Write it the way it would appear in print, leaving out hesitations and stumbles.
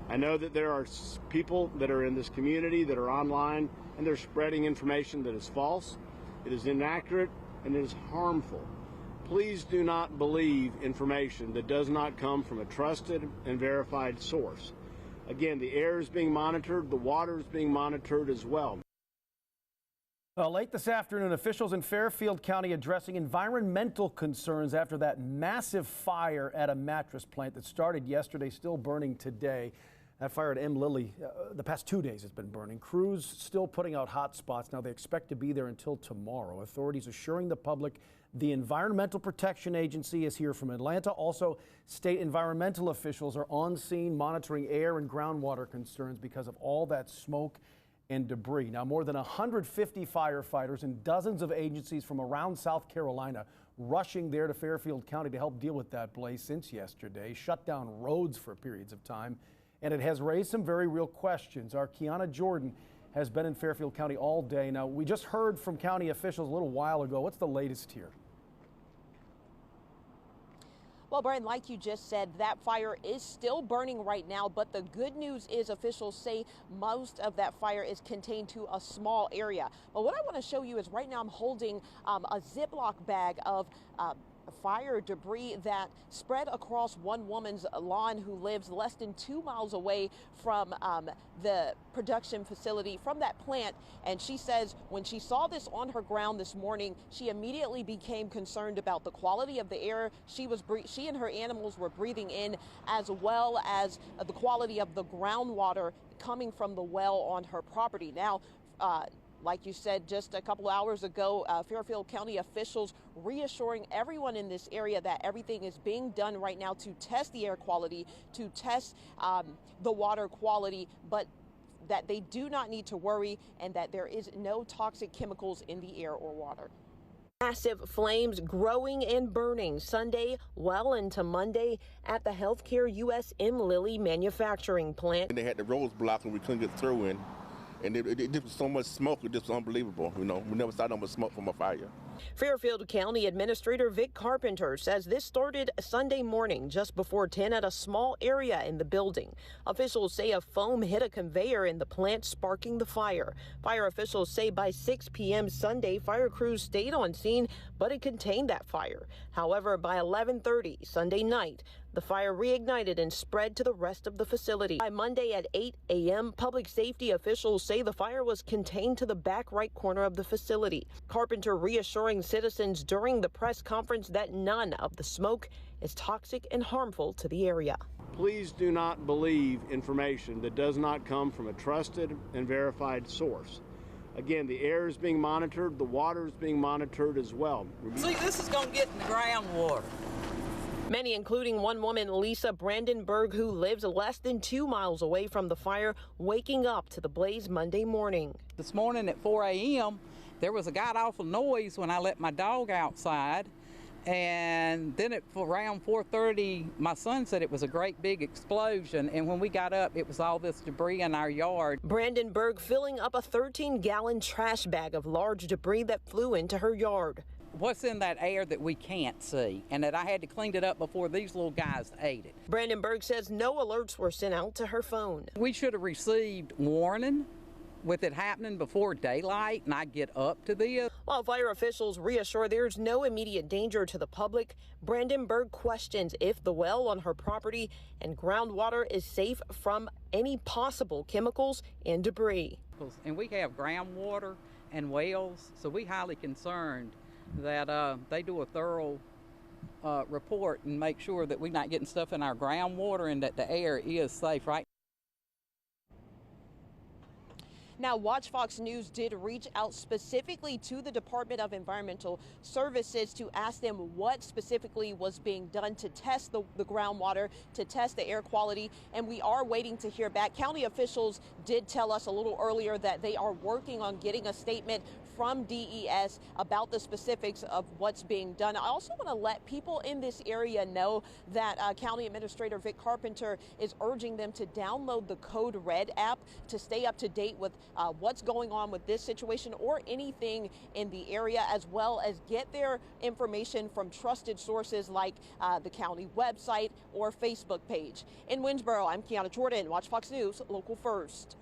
I know that there are people that are in this community that are online and they're spreading information that is false, it is inaccurate, and it is harmful. Please do not believe information that does not come from a trusted and verified source. Again, the air is being monitored, the water is being monitored as well. Late this afternoon, officials in Fairfield County addressing environmental concerns after that massive fire at a mattress plant that started yesterday, still burning today. That fire at MLily, the past 2 days has been burning. Crews still putting out hot spots. Now they expect to be there until tomorrow. Authorities assuring the public the Environmental Protection Agency is here from Atlanta. Also, state environmental officials are on scene monitoring air and groundwater concerns because of all that smoke and debris. Now, more than 150 firefighters and dozens of agencies from around South Carolina rushing there to Fairfield County to help deal with that blaze since yesterday, shut down roads for periods of time, and it has raised some very real questions. Our Kiana Jordan has been in Fairfield County all day. Now, we just heard from county officials a little while ago. What's the latest here? Well, Brian, like you just said, that fire is still burning right now, but the good news is officials say most of that fire is contained to a small area. But what I want to show you is right now I'm holding a Ziploc bag of fire debris that spread across one woman's lawn who lives less than 2 miles away from the production facility, from that plant. And she says when she saw this on her ground this morning, she immediately became concerned about the quality of the air she and her animals were breathing in, as well as the quality of the groundwater coming from the well on her property. Now, like you said just a couple hours ago, Fairfield County officials reassuring everyone in this area that everything is being done right now to test the air quality, to test the water quality, but that they do not need to worry and that there is no toxic chemicals in the air or water. Massive flames growing and burning Sunday well into Monday at the Healthcare US MLily manufacturing plant. And they had the roads blocked and we couldn't get through in. And it was so much smoke, it was just unbelievable. You know, we never saw that much smoke from a fire. Fairfield County Administrator Vic Carpenter says this started Sunday morning just before 10 at a small area in the building. Officials say a foam hit a conveyor in the plant, sparking the fire. Fire officials say by 6 p.m. Sunday, fire crews stayed on scene, but it contained that fire. However, by 11:30 Sunday night, the fire reignited and spread to the rest of the facility. By Monday at 8 a.m., public safety officials say the fire was contained to the back right corner of the facility. Carpenter reassuring citizens during the press conference that none of the smoke is toxic and harmful to the area. Please do not believe information that does not come from a trusted and verified source. Again, the air is being monitored, the water is being monitored as well. See, this is going to get in the groundwater. Many, including one woman, Lisa Brandenburg, who lives less than 2 miles away from the fire, waking up to the blaze Monday morning. This morning at 4 a.m., there was a god-awful noise when I let my dog outside. And then at around 4:30, my son said it was a great big explosion. And when we got up, it was all this debris in our yard. Brandenburg filling up a 13-gallon trash bag of large debris that flew into her yard. What's in that air that we can't see, and that I had to clean it up before these little guys ate it. Brandenburg says no alerts were sent out to her phone. We should have received warning with it happening before daylight, and I get up to this. While fire officials reassure there's no immediate danger to the public, Brandenburg questions if the well on her property and groundwater is safe from any possible chemicals and debris. And we have groundwater and wells, so we're highly concerned that they do a thorough report and make sure that we're not getting stuff in our groundwater and that the air is safe, right? Now, WACH Fox News did reach out specifically to the Department of Environmental Services to ask them what specifically was being done to test the groundwater, to test the air quality, and we are waiting to hear back. County officials did tell us a little earlier that they are working on getting a statement from DES about the specifics of what's being done. I also want to let people in this area know that County Administrator Vic Carpenter is urging them to download the Code Red app to stay up to date with what's going on with this situation or anything in the area, as well as get their information from trusted sources like the county website or Facebook page. In Winnsboro, I'm Kiana Jordan. Watch Fox News, Local First.